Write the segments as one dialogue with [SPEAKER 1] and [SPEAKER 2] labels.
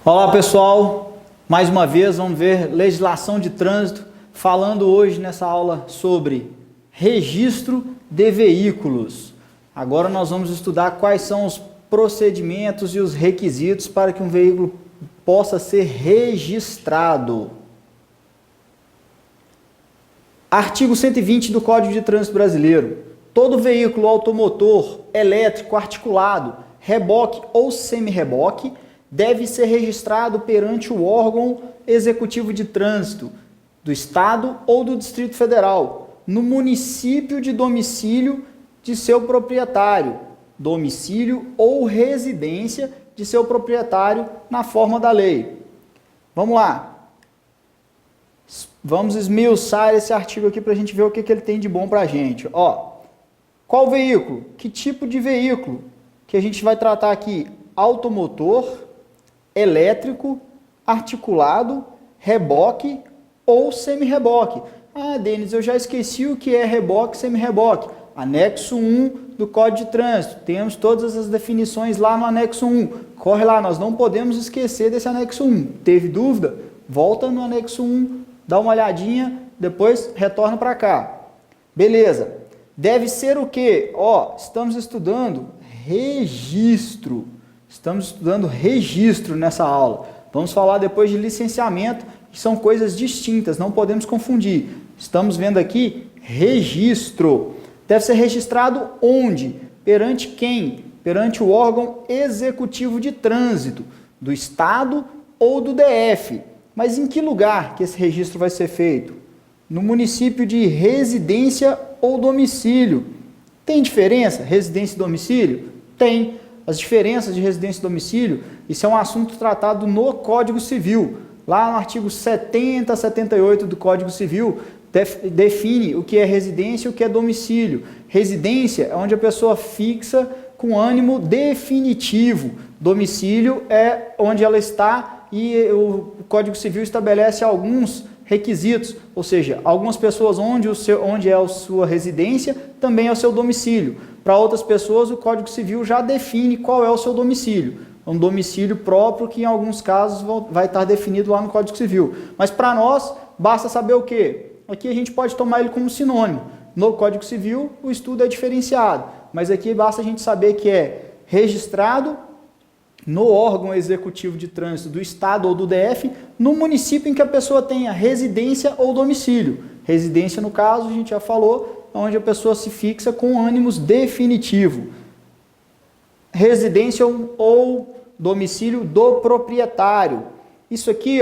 [SPEAKER 1] Olá pessoal, mais uma vez vamos ver legislação de trânsito, falando hoje nessa aula sobre registro de veículos. Agora nós vamos estudar quais são os procedimentos e os requisitos para que um veículo possa ser registrado. Artigo 120 do Código de Trânsito Brasileiro. Todo veículo automotor, elétrico, articulado, reboque ou semi-reboque deve ser registrado perante o órgão executivo de trânsito do Estado ou do Distrito Federal, no município de domicílio de seu proprietário, domicílio ou residência de seu proprietário na forma da lei. Vamos lá. Vamos esmiuçar esse artigo aqui para a gente ver o que ele tem de bom para a gente. Qual veículo? Que tipo de veículo que a gente vai tratar aqui? Automotor, elétrico, articulado, reboque ou semi-reboque. Ah, Denis, eu já esqueci o que é reboque e semi-reboque. Anexo 1 do Código de Trânsito. Temos todas as definições lá no anexo 1. Corre lá, nós não podemos esquecer desse anexo 1. Teve dúvida? Volta no anexo 1, dá uma olhadinha, depois retorna para cá. Beleza. Deve ser o quê? Estamos estudando registro. Estamos estudando registro nessa aula. Vamos falar depois de licenciamento, que são coisas distintas, não podemos confundir. Estamos vendo aqui registro. Deve ser registrado onde? Perante quem? Perante o órgão executivo de trânsito, do Estado ou do DF. Mas em que lugar que esse registro vai ser feito? No município de residência ou domicílio. Tem diferença? Residência e domicílio? Tem. As diferenças de residência e domicílio, isso é um assunto tratado no Código Civil. Lá no artigo 70 a 78 do Código Civil, define o que é residência e o que é domicílio. Residência é onde a pessoa fixa com ânimo definitivo. Domicílio é onde ela está e o Código Civil estabelece alguns requisitos, ou seja, algumas pessoas onde é a sua residência também é o seu domicílio. Para outras pessoas, o Código Civil já define qual é o seu domicílio. Um domicílio próprio que, em alguns casos, vai estar definido lá no Código Civil. Mas, para nós, basta saber o quê? Aqui a gente pode tomar ele como sinônimo. No Código Civil, o estudo é diferenciado. Mas aqui basta a gente saber que é registrado no órgão executivo de trânsito do Estado ou do DF, no município em que a pessoa tenha residência ou domicílio. Residência, no caso, a gente já falou, onde a pessoa se fixa com ânimos definitivo. Residência ou domicílio do proprietário. Isso aqui,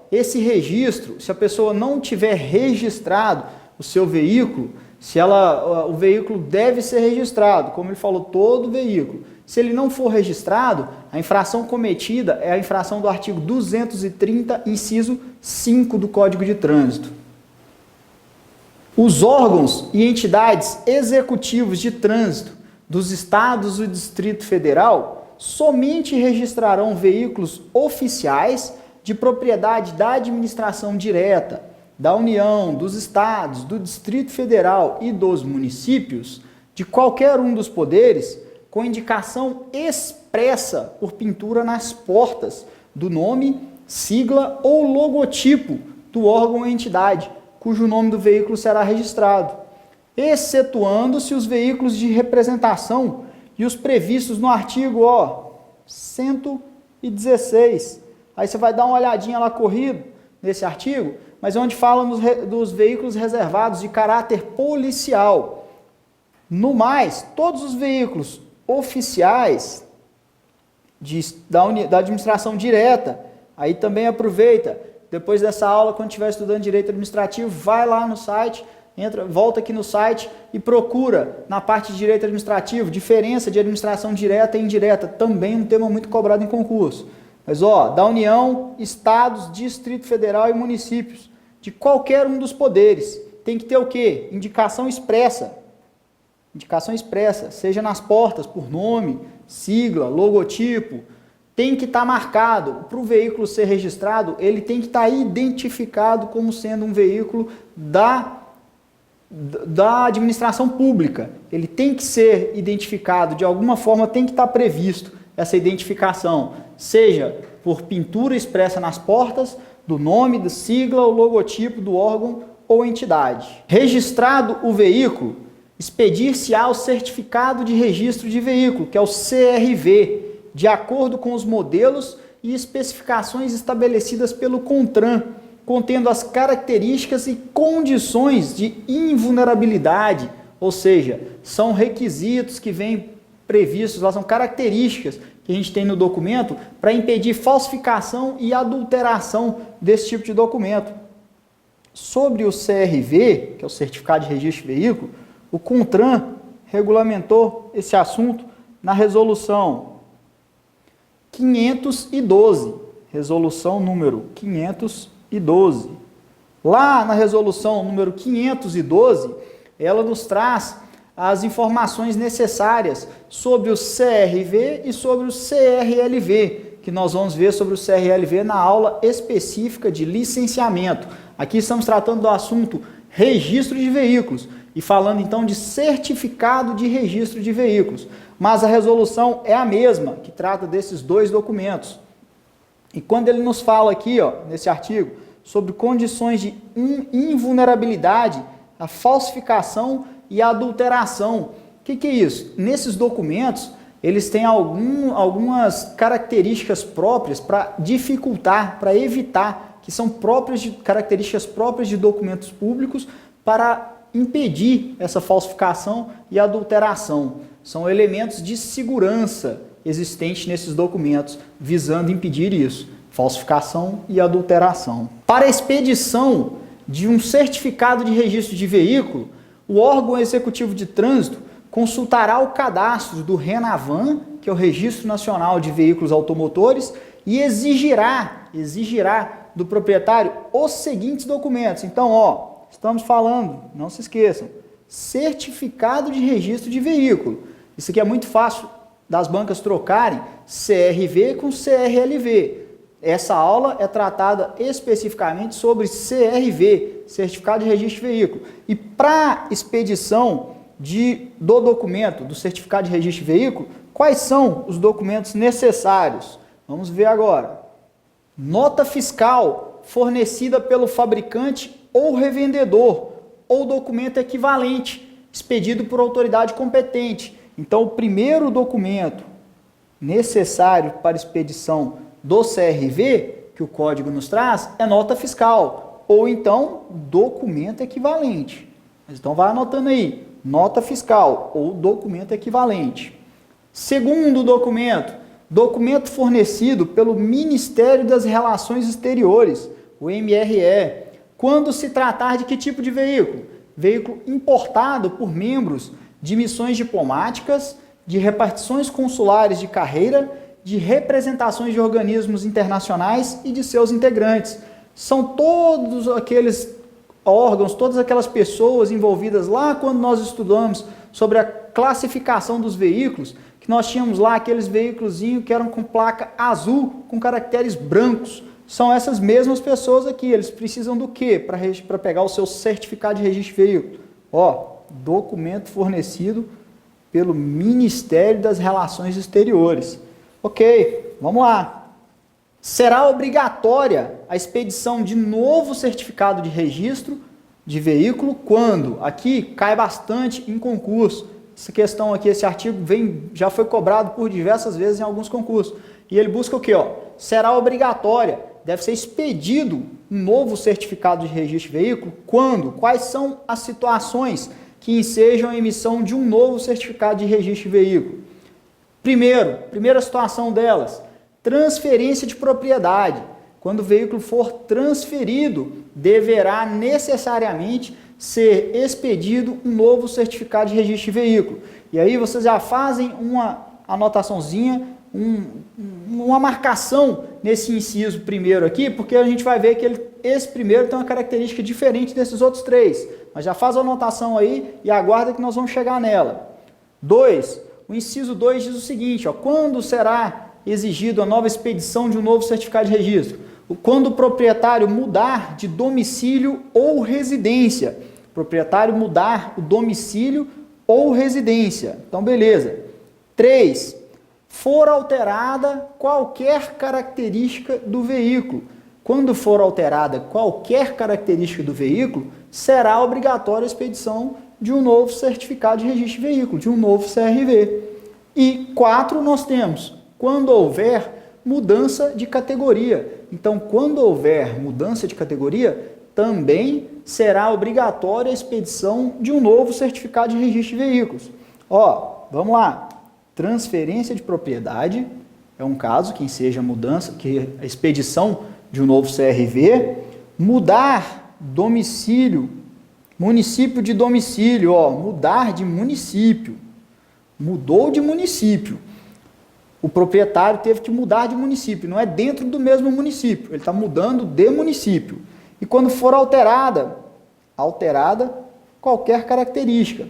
[SPEAKER 1] esse registro, se a pessoa não tiver registrado o seu veículo, o veículo deve ser registrado, como ele falou, todo veículo. Se ele não for registrado, a infração cometida é a infração do artigo 230, inciso 5 do Código de Trânsito. Os órgãos e entidades executivos de trânsito dos estados e do Distrito Federal somente registrarão veículos oficiais de propriedade da administração direta, da União, dos estados, do Distrito Federal e dos municípios, de qualquer um dos poderes, com indicação expressa por pintura nas portas do nome, sigla ou logotipo do órgão ou entidade, cujo nome do veículo será registrado, excetuando-se os veículos de representação e os previstos no artigo 116. Aí você vai dar uma olhadinha lá corrido nesse artigo, mas é onde fala dos veículos reservados de caráter policial. No mais, todos os veículos oficiais da administração direta, aí também aproveita. Depois dessa aula, quando estiver estudando Direito Administrativo, vai lá no site, volta aqui no site e procura na parte de Direito Administrativo, diferença de administração direta e indireta, também um tema muito cobrado em concurso. Mas, da União, Estados, Distrito Federal e municípios, de qualquer um dos poderes, tem que ter o quê? Indicação expressa. Indicação expressa, seja nas portas, por nome, sigla, logotipo, tem que estar marcado. Para o veículo ser registrado, ele tem que estar identificado como sendo um veículo da administração pública. Ele tem que ser identificado, de alguma forma tem que estar previsto essa identificação, seja por pintura expressa nas portas, do nome, da sigla ou logotipo do órgão ou entidade. Registrado o veículo, expedir-se-á o certificado de registro de veículo, que é o CRV, de acordo com os modelos e especificações estabelecidas pelo CONTRAN, contendo as características e condições de invulnerabilidade, ou seja, são requisitos que vêm previstos lá, são características que a gente tem no documento para impedir falsificação e adulteração desse tipo de documento. Sobre o CRV, que é o Certificado de Registro de Veículo, o CONTRAN regulamentou esse assunto na resolução 512, resolução número 512. Lá na resolução número 512, ela nos traz as informações necessárias sobre o CRV e sobre o CRLV, que nós vamos ver sobre o CRLV na aula específica de licenciamento. Aqui estamos tratando do assunto registro de veículos e falando então de certificado de registro de veículos. Mas a resolução é a mesma, que trata desses dois documentos. E quando ele nos fala aqui, nesse artigo, sobre condições de invulnerabilidade, a falsificação e a adulteração. O que é isso? Nesses documentos, eles têm algumas características próprias para dificultar, para evitar, que são características próprias de documentos públicos para impedir essa falsificação e adulteração. São elementos de segurança existentes nesses documentos, visando impedir isso, falsificação e adulteração. Para a expedição de um certificado de registro de veículo, o órgão executivo de trânsito consultará o cadastro do RENAVAN, que é o Registro Nacional de Veículos Automotores, e exigirá do proprietário os seguintes documentos. Então, estamos falando, não se esqueçam, certificado de registro de veículo. Isso aqui é muito fácil das bancas trocarem CRV com CRLV. Essa aula é tratada especificamente sobre CRV, Certificado de Registro de Veículo. E para expedição do documento, do Certificado de Registro de Veículo, quais são os documentos necessários? Vamos ver agora. Nota fiscal fornecida pelo fabricante ou revendedor, ou documento equivalente, expedido por autoridade competente. Então, o primeiro documento necessário para expedição do CRV, que o código nos traz, é nota fiscal, ou então documento equivalente. Então vai anotando aí, nota fiscal ou documento equivalente. Segundo documento, documento fornecido pelo Ministério das Relações Exteriores, o MRE, quando se tratar de que tipo de veículo? Veículo importado por membros de missões diplomáticas, de repartições consulares de carreira, de representações de organismos internacionais e de seus integrantes. São todos aqueles órgãos, todas aquelas pessoas envolvidas lá quando nós estudamos sobre a classificação dos veículos, que nós tínhamos lá aqueles veículozinhos que eram com placa azul, com caracteres brancos. São essas mesmas pessoas aqui. Eles precisam do quê para pegar o seu certificado de registro de veículo? Documento fornecido pelo Ministério das Relações Exteriores. Ok, vamos lá. Será obrigatória a expedição de novo certificado de registro de veículo quando? Aqui cai bastante em concurso. Essa questão aqui, esse artigo já foi cobrado por diversas vezes em alguns concursos. E ele busca o quê? Será obrigatória, deve ser expedido um novo certificado de registro de veículo quando? Quais são as situações que ensejam a emissão de um novo certificado de registro de veículo? Primeira situação delas, transferência de propriedade. Quando o veículo for transferido, deverá necessariamente ser expedido um novo certificado de registro de veículo. E aí vocês já fazem uma anotaçãozinha, uma marcação nesse inciso primeiro aqui, porque a gente vai ver que esse primeiro tem uma característica diferente desses outros três. Mas já faz a anotação aí e aguarda que nós vamos chegar nela. 2. O inciso 2 diz o seguinte, quando será exigido a nova expedição de um novo certificado de registro? Quando o proprietário mudar de domicílio ou residência. Proprietário mudar o domicílio ou residência. Então, beleza. 3. for alterada qualquer característica do veículo. Quando for alterada qualquer característica do veículo, será obrigatória a expedição de um novo certificado de registro de veículo, de um novo CRV. E 4, nós temos, quando houver mudança de categoria. Então, quando houver mudança de categoria, também será obrigatória a expedição de um novo certificado de registro de veículos. Ó, vamos lá. Transferência de propriedade é um caso que seja mudança, que a expedição de um novo CRV, mudar domicílio, município de domicílio, ó, mudar de município, mudou de município. O proprietário teve que mudar de município, não é dentro do mesmo município, ele está mudando de município. E quando for alterada qualquer característica.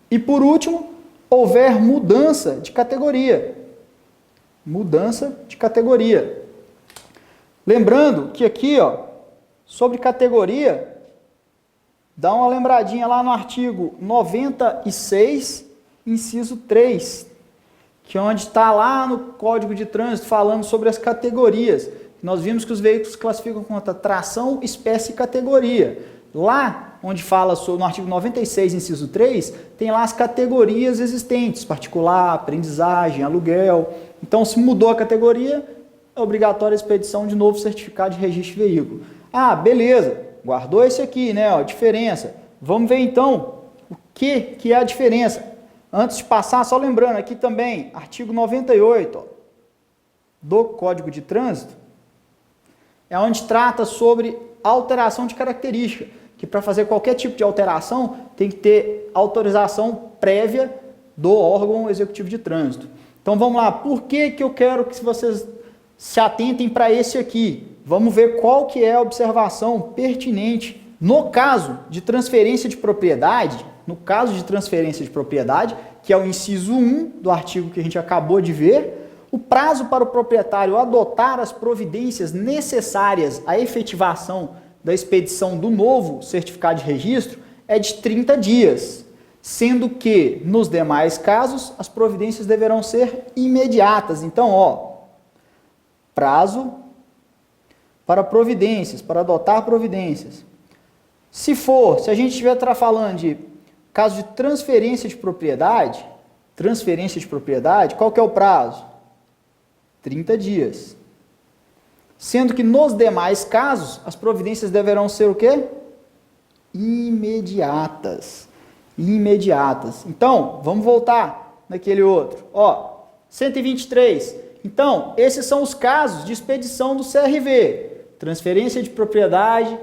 [SPEAKER 1] E por último, houver mudança de categoria. Mudança de categoria. Lembrando que aqui, ó, sobre categoria, dá uma lembradinha lá no artigo 96, inciso 3, que é onde está lá no Código de Trânsito falando sobre as categorias. Nós vimos que os veículos classificam contra tração, espécie e categoria. Lá, onde fala sobre, no artigo 96, inciso 3, tem lá as categorias existentes, particular, aprendizagem, aluguel. Então, se mudou a categoria, é obrigatória a expedição de novo certificado de registro de veículo. Ah, beleza, guardou esse aqui, né, ó, diferença. Vamos ver então o que é a diferença. Antes de passar, só lembrando aqui também, artigo 98, ó, do Código de Trânsito, é onde trata sobre alteração de característica, que para fazer qualquer tipo de alteração tem que ter autorização prévia do órgão executivo de trânsito. Então vamos lá, por que eu quero que vocês se atentem para esse aqui? Vamos ver qual que é a observação pertinente. No caso de transferência de propriedade, que é o inciso 1 do artigo que a gente acabou de ver, o prazo para o proprietário adotar as providências necessárias à efetivação da expedição do novo certificado de registro é de 30 dias, sendo que, nos demais casos, as providências deverão ser imediatas. Então, ó, prazo para providências, para adotar providências. Se a gente estiver falando de caso de transferência de propriedade, qual que é o prazo? 30 dias. Sendo que nos demais casos, as providências deverão ser o quê? Imediatas. Então, vamos voltar naquele outro. Ó, 123. Então, esses são os casos de expedição do CRV. Transferência de propriedade,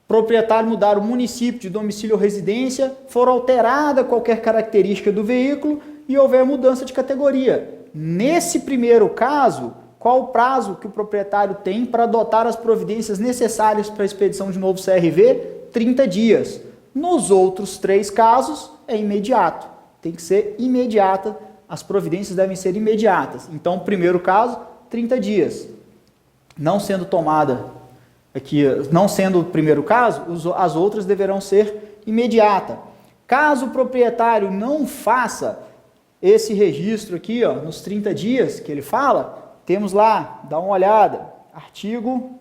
[SPEAKER 1] proprietário mudar o município de domicílio ou residência, for alterada qualquer característica do veículo e houver mudança de categoria. Nesse primeiro caso, qual o prazo que o proprietário tem para adotar as providências necessárias para a expedição de novo CRV? 30 dias. Nos outros 3 casos, é imediato. Tem que ser imediata, as providências devem ser imediatas. Então, o primeiro caso, 30 dias. Não sendo tomada aqui, não sendo o primeiro caso, as outras deverão ser imediata. Caso o proprietário não faça esse registro aqui, ó, nos 30 dias que ele fala, temos lá, dá uma olhada, artigo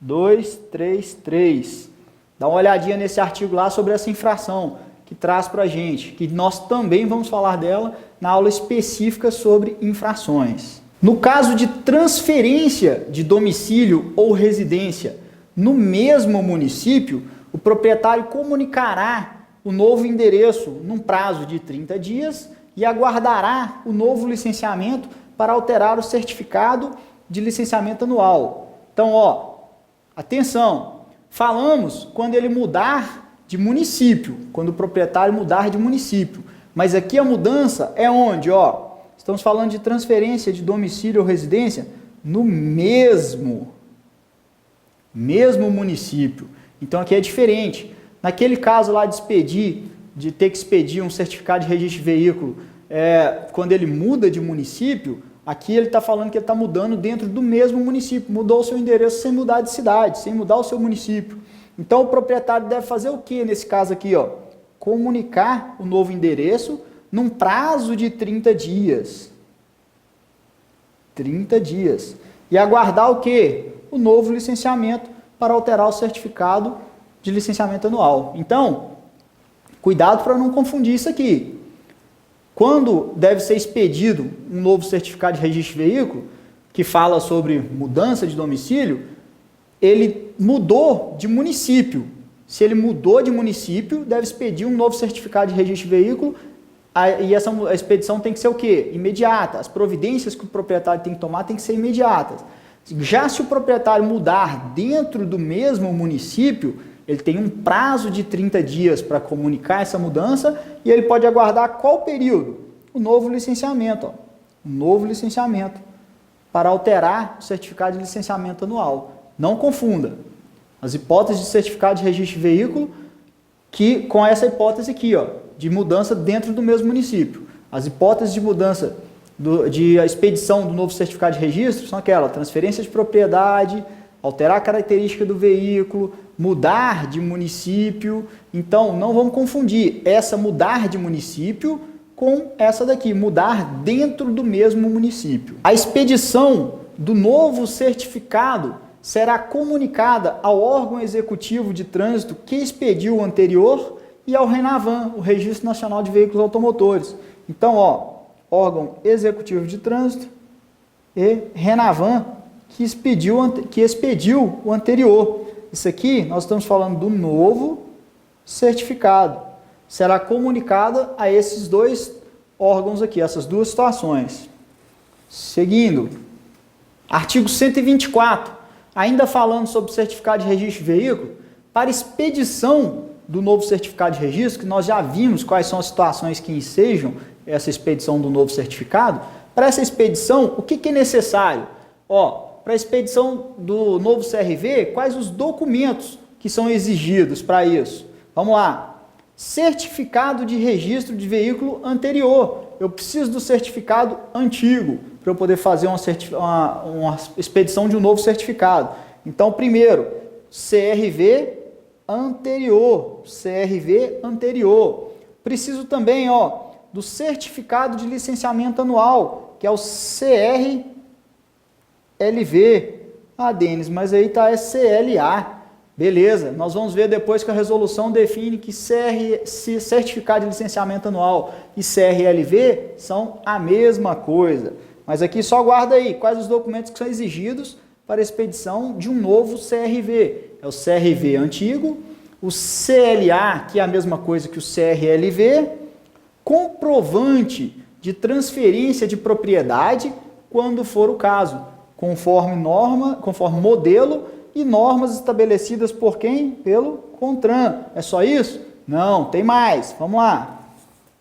[SPEAKER 1] 233. Dá uma olhadinha nesse artigo lá sobre essa infração que traz para a gente, que nós também vamos falar dela na aula específica sobre infrações. No caso de transferência de domicílio ou residência no mesmo município, o proprietário comunicará o novo endereço num prazo de 30 dias e aguardará o novo licenciamento para alterar o certificado de licenciamento anual. Então, ó, atenção, falamos quando ele mudar de município, quando o proprietário mudar de município, mas aqui a mudança é onde, ó, estamos falando de transferência de domicílio ou residência no mesmo município. Então aqui é diferente. Naquele caso lá de ter que expedir um certificado de registro de veículo, quando ele muda de município, aqui ele está falando que ele está mudando dentro do mesmo município, mudou o seu endereço sem mudar de cidade, sem mudar o seu município. Então o proprietário deve fazer o que nesse caso aqui, ó? Comunicar o novo endereço num prazo de 30 dias. 30 dias. E aguardar o quê? O novo licenciamento para alterar o certificado de licenciamento anual. Então, cuidado para não confundir isso aqui. Quando deve ser expedido um novo certificado de registro de veículo, que fala sobre mudança de domicílio, ele mudou de município. Se ele mudou de município, deve expedir um novo certificado de registro de veículo, e essa expedição tem que ser o quê? Imediata. As providências que o proprietário tem que tomar tem que ser imediatas. Já se o proprietário mudar dentro do mesmo município, ele tem um prazo de 30 dias para comunicar essa mudança e ele pode aguardar qual período? O novo licenciamento. O novo licenciamento para alterar o certificado de licenciamento anual. Não confunda as hipóteses de certificado de registro de veículo com essa hipótese aqui, de mudança dentro do mesmo município. As hipóteses de mudança de expedição do novo certificado de registro são aquela: transferência de propriedade, alterar a característica do veículo, mudar de município. Então, não vamos confundir essa mudar de município com essa daqui, mudar dentro do mesmo município. A expedição do novo certificado será comunicada ao órgão executivo de trânsito que expediu o anterior e ao RENAVAN, o Registro Nacional de Veículos Automotores. Então, órgão executivo de trânsito e RENAVAN, que expediu o anterior. Isso aqui, nós estamos falando do novo certificado. Será comunicada a esses dois órgãos aqui, essas duas situações. Seguindo, artigo 124, ainda falando sobre certificado de registro de veículo, para expedição do novo certificado de registro, que nós já vimos quais são as situações que ensejam essa expedição do novo certificado. Para essa expedição, o que é necessário? Para a expedição do novo CRV, quais os documentos que são exigidos para isso? Vamos lá. Certificado de registro de veículo anterior. Eu preciso do certificado antigo para eu poder fazer uma expedição de um novo certificado. Então, primeiro, CRV anterior. CRV anterior. Preciso também do certificado de licenciamento anual, que é o CRLV. Denis, mas aí está CLA. Beleza, nós vamos ver depois que a resolução define que certificado de licenciamento anual e CRLV são a mesma coisa. Mas aqui só guarda aí quais os documentos que são exigidos para a expedição de um novo CRV. É o CRV antigo, o CLA, que é a mesma coisa que o CRLV, comprovante de transferência de propriedade, quando for o caso, conforme modelo e normas estabelecidas por quem? Pelo CONTRAN. É só isso? Não, tem mais. Vamos lá.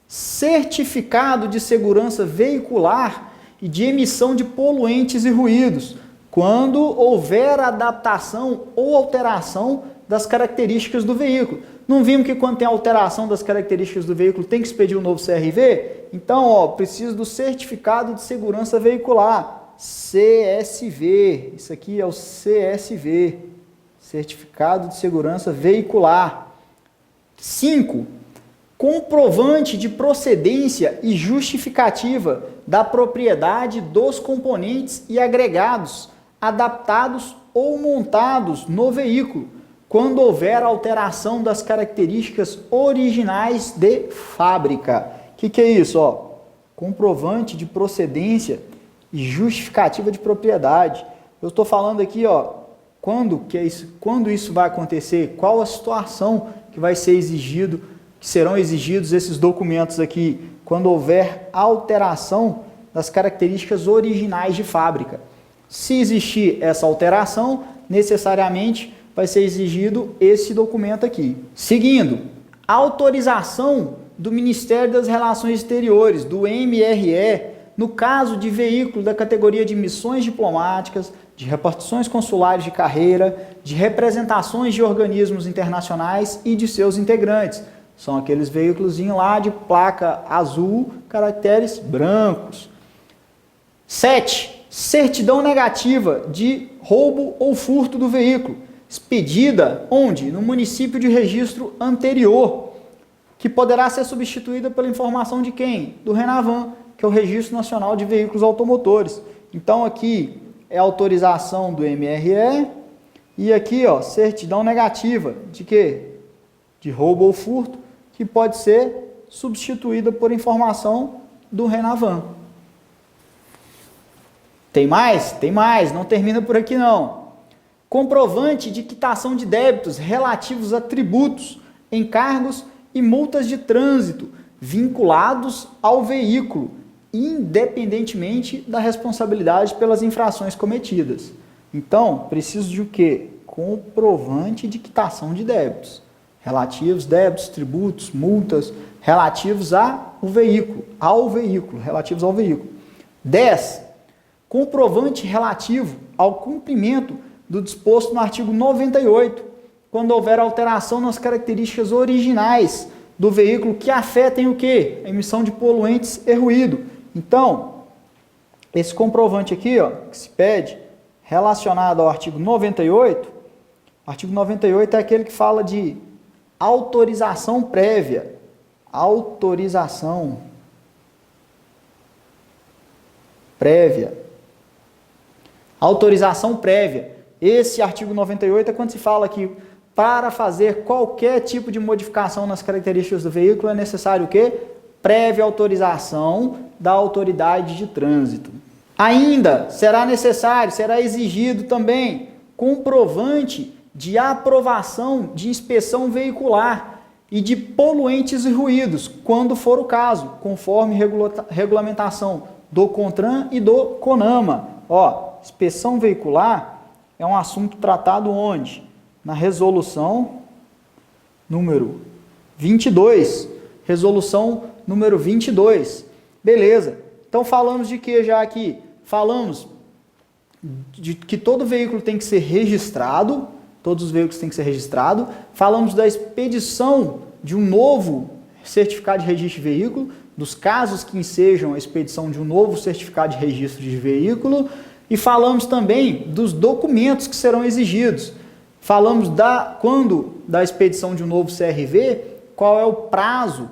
[SPEAKER 1] Certificado de segurança veicular e de emissão de poluentes e ruídos, quando houver adaptação ou alteração das características do veículo. Não vimos que quando tem alteração das características do veículo tem que expedir um novo CRV? Então, preciso do certificado de segurança veicular. CSV, isso aqui é o CSV, Certificado de Segurança Veicular. 5. Comprovante de procedência e justificativa da propriedade dos componentes e agregados adaptados ou montados no veículo, quando houver alteração das características originais de fábrica. O que é isso? Comprovante de procedência e justificativa de propriedade. Eu estou falando aqui, quando isso vai acontecer, qual a situação que vai ser exigido, que serão exigidos esses documentos aqui, quando houver alteração das características originais de fábrica. Se existir essa alteração, necessariamente vai ser exigido esse documento aqui. Seguindo, autorização do Ministério das Relações Exteriores, do MRE, no caso de veículo da categoria de missões diplomáticas, de repartições consulares de carreira, de representações de organismos internacionais e de seus integrantes. São aqueles veículos lá de placa azul, caracteres brancos. 7. Certidão negativa de roubo ou furto do veículo, expedida onde? No município de registro anterior, que poderá ser substituída pela informação de quem? Do RENAVAN, que é o Registro Nacional de Veículos Automotores. Então aqui é autorização do MRE e aqui, ó, certidão negativa de quê? De roubo ou furto, que pode ser substituída por informação do Renavan. Tem mais? Tem mais, não termina por aqui não. Comprovante de quitação de débitos relativos a tributos, encargos e multas de trânsito vinculados ao veículo, independentemente da responsabilidade pelas infrações cometidas. Então, preciso de o quê? Comprovante de quitação de débitos. Relativos, débitos, tributos, multas, relativos ao veículo, relativos ao veículo. 10. Comprovante relativo ao cumprimento do disposto no artigo 98, quando houver alteração nas características originais do veículo que afetem o quê? A emissão de poluentes e ruído. Então, esse comprovante aqui, ó, que se pede, relacionado ao artigo 98, o artigo 98 é aquele que fala de autorização prévia. Autorização prévia. Autorização prévia. Esse artigo 98 é quando se fala que para fazer qualquer tipo de modificação nas características do veículo é necessário o quê? Prévia autorização da autoridade de trânsito. Ainda será necessário, será exigido também comprovante de aprovação de inspeção veicular e de poluentes e ruídos, quando for o caso, conforme regulamentação do CONTRAN e do CONAMA. Ó, inspeção veicular é um assunto tratado onde? Na resolução número 22. Resolução número 22. Beleza. Então falamos de que já aqui? Falamos de que todo veículo tem que ser registrado, todos os veículos têm que ser registrados. Falamos da expedição de um novo certificado de registro de veículo, dos casos que ensejam a expedição de um novo certificado de registro de veículo, e falamos também dos documentos que serão exigidos. Falamos quando da expedição de um novo CRV, qual é o prazo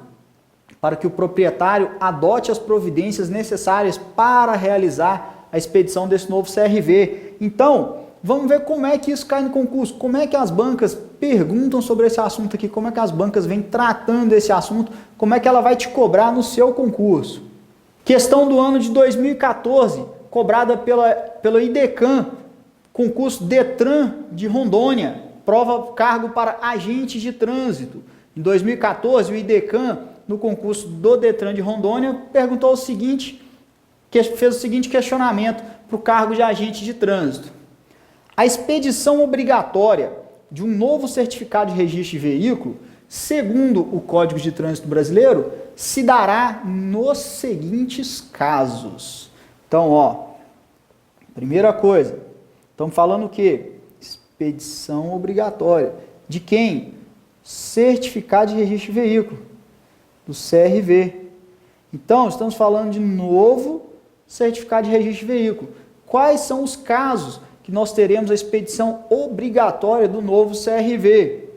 [SPEAKER 1] para que o proprietário adote as providências necessárias para realizar a expedição desse novo CRV. Então, vamos ver como é que isso cai no concurso, como é que as bancas perguntam sobre esse assunto aqui, como é que as bancas vêm tratando esse assunto, como é que ela vai te cobrar no seu concurso. Questão do ano de 2014, cobrada pela IDECAM, concurso Detran de Rondônia, prova cargo para agentes de trânsito. Em 2014, o IDECAM, no concurso do Detran de Rondônia, perguntou o seguinte, fez o seguinte questionamento para o cargo de agente de trânsito. A expedição obrigatória de um novo certificado de registro de veículo, segundo o Código de Trânsito Brasileiro, se dará nos seguintes casos. Então, ó, primeira coisa, estamos falando o quê? Expedição obrigatória. De quem? Certificado de registro de veículo, do CRV. Então, estamos falando de novo certificado de registro de veículo. Quais são os casos que nós teremos a expedição obrigatória do novo CRV?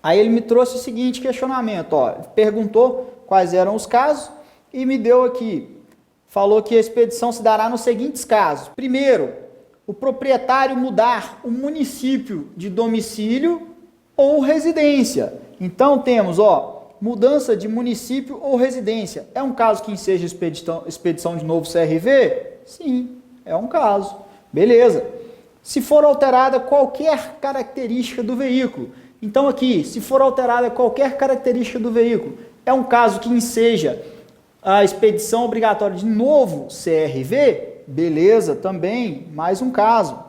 [SPEAKER 1] Aí ele me trouxe o seguinte questionamento, ó, perguntou quais eram os casos e me deu aqui, falou que a expedição se dará nos seguintes casos. Primeiro, o proprietário mudar o município de domicílio ou residência. Então temos, ó, mudança de município ou residência. É um caso que enseja expedição de novo CRV? Sim, é um caso. Beleza. Se for alterada qualquer característica do veículo. Então aqui, se for alterada qualquer característica do veículo, é um caso que enseja a expedição obrigatória de novo CRV? Beleza, também, mais um caso.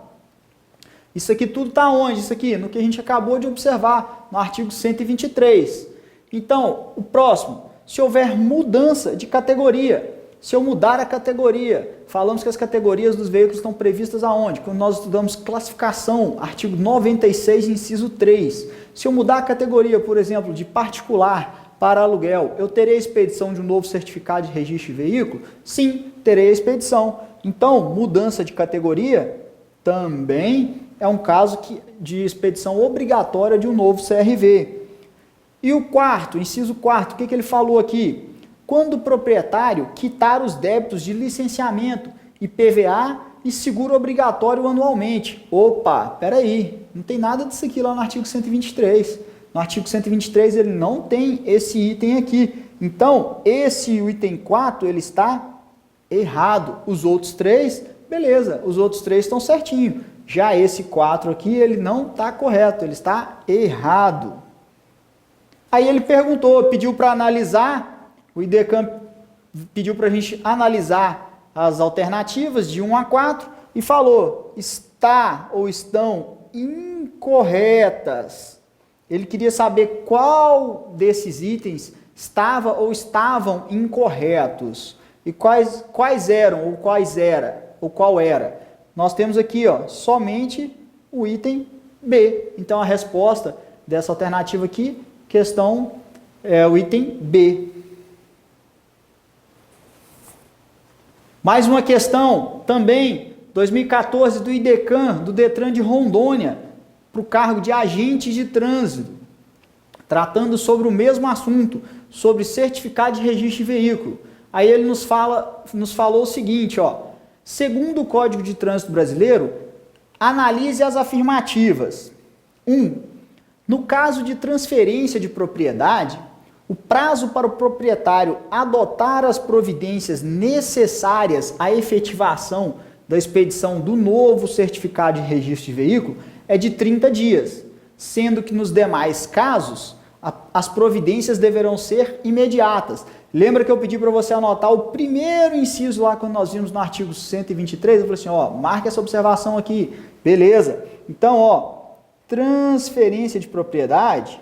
[SPEAKER 1] Isso aqui tudo está onde? Isso aqui, no que a gente acabou de observar, no artigo 123. Então, o próximo, se houver mudança de categoria, se eu mudar a categoria, falamos que as categorias dos veículos estão previstas aonde? Quando nós estudamos classificação, artigo 96, inciso 3. Se eu mudar a categoria, por exemplo, de particular para aluguel, eu terei a expedição de um novo certificado de registro de veículo? Sim, terei a expedição. Então, mudança de categoria também é um caso de expedição obrigatória de um novo CRV. E o quarto, inciso quarto, o que ele falou aqui? Quando o proprietário quitar os débitos de licenciamento IPVA e seguro obrigatório anualmente. Opa, peraí, não tem nada disso aqui lá no artigo 123. No artigo 123 ele não tem esse item aqui. Então, esse item 4, ele está errado. Os outros 3, beleza, os outros 3 estão certinho. Já esse 4 aqui, ele não está correto, ele está errado. Aí ele perguntou, pediu para analisar, o IDECAM pediu para a gente analisar as alternativas de 1 a 4 e falou, está ou estão incorretas. Ele queria saber qual desses itens estava ou estavam incorretos. E quais eram, ou qual era. Nós temos aqui, ó, somente o item B. Então, a resposta dessa alternativa aqui, questão é o item B. Mais uma questão, também, 2014, do IDECAM, do Detran de Rondônia, para o cargo de agente de trânsito, tratando sobre o mesmo assunto, sobre certificado de registro de veículo. Aí ele nos falou o seguinte, ó, segundo o Código de Trânsito Brasileiro, analise as afirmativas. 1. No caso de transferência de propriedade, o prazo para o proprietário adotar as providências necessárias à efetivação da expedição do novo certificado de registro de veículo é de 30 dias, sendo que nos demais casos, as providências deverão ser imediatas. Lembra que eu pedi para você anotar o primeiro inciso lá quando nós vimos no artigo 123? Eu falei assim, ó, marca essa observação aqui. Beleza. Então, ó, transferência de propriedade,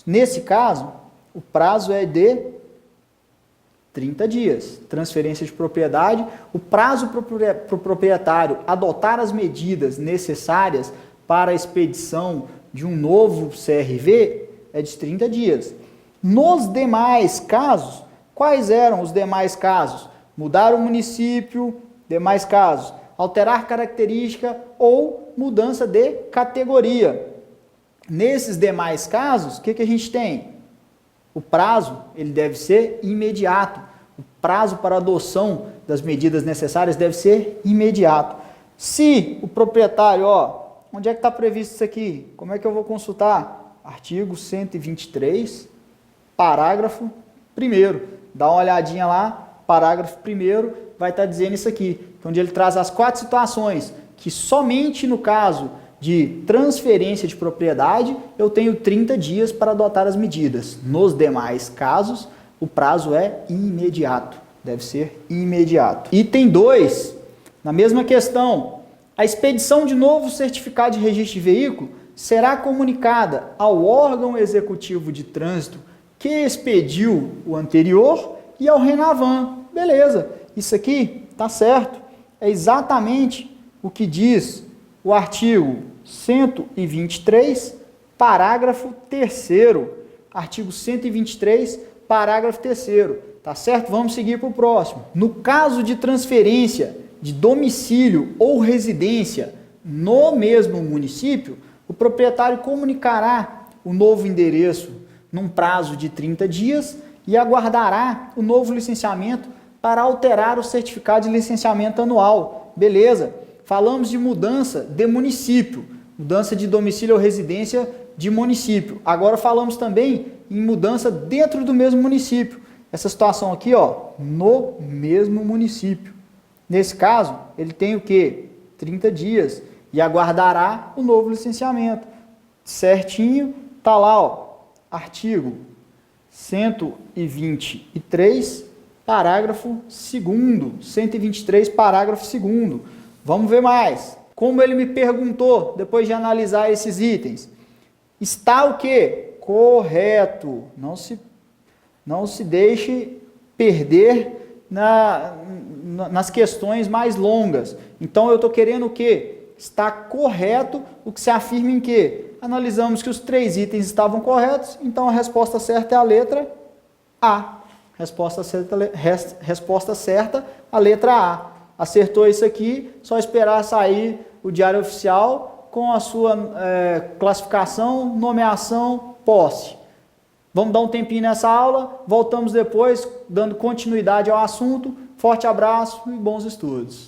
[SPEAKER 1] nesse caso, o prazo é de 30 dias. Transferência de propriedade, o prazo para o proprietário adotar as medidas necessárias para a expedição de um novo CRV é de 30 dias. Nos demais casos, quais eram os demais casos? Mudar o município, demais casos, alterar característica ou mudança de categoria. Nesses demais casos, o que a gente tem? O prazo, ele deve ser imediato. O prazo para adoção das medidas necessárias deve ser imediato. Se o proprietário, ó, onde é que está previsto isso aqui? Como é que eu vou consultar? Artigo 123, parágrafo 1º. Dá uma olhadinha lá, parágrafo 1º, vai estar dizendo isso aqui, onde ele traz as 4 situações, que somente no caso de transferência de propriedade, eu tenho 30 dias para adotar as medidas. Nos demais casos, o prazo é imediato, deve ser imediato. Item 2, na mesma questão, a expedição de novo certificado de registro de veículo será comunicada ao órgão executivo de trânsito que expediu o anterior e ao Renavan. Beleza, isso aqui tá certo, é exatamente o que diz o artigo 123, parágrafo 3º. Artigo 123, parágrafo 3º. Tá certo? Vamos seguir para o próximo. No caso de transferência de domicílio ou residência no mesmo município, o proprietário comunicará o novo endereço num prazo de 30 dias e aguardará o novo licenciamento para alterar o certificado de licenciamento anual. Beleza? Falamos de mudança de município, mudança de domicílio ou residência de município. Agora falamos também em mudança dentro do mesmo município. Essa situação aqui, ó, no mesmo município. Nesse caso, ele tem o quê? 30 dias e aguardará o novo licenciamento. Certinho, tá lá, ó, artigo 123, parágrafo 2º. 123, parágrafo 2º. Vamos ver mais. Como ele me perguntou, depois de analisar esses itens, está o quê? Correto. Não se deixe perder nas questões mais longas. Então, eu estou querendo o quê? Está correto o que se afirma em quê? Analisamos que os 3 itens estavam corretos, então a resposta certa é a letra A. Resposta certa, a letra A. Acertou isso aqui, só esperar sair o Diário Oficial com a sua classificação, nomeação, posse. Vamos dar um tempinho nessa aula, voltamos depois, dando continuidade ao assunto, Forte abraço e bons estudos.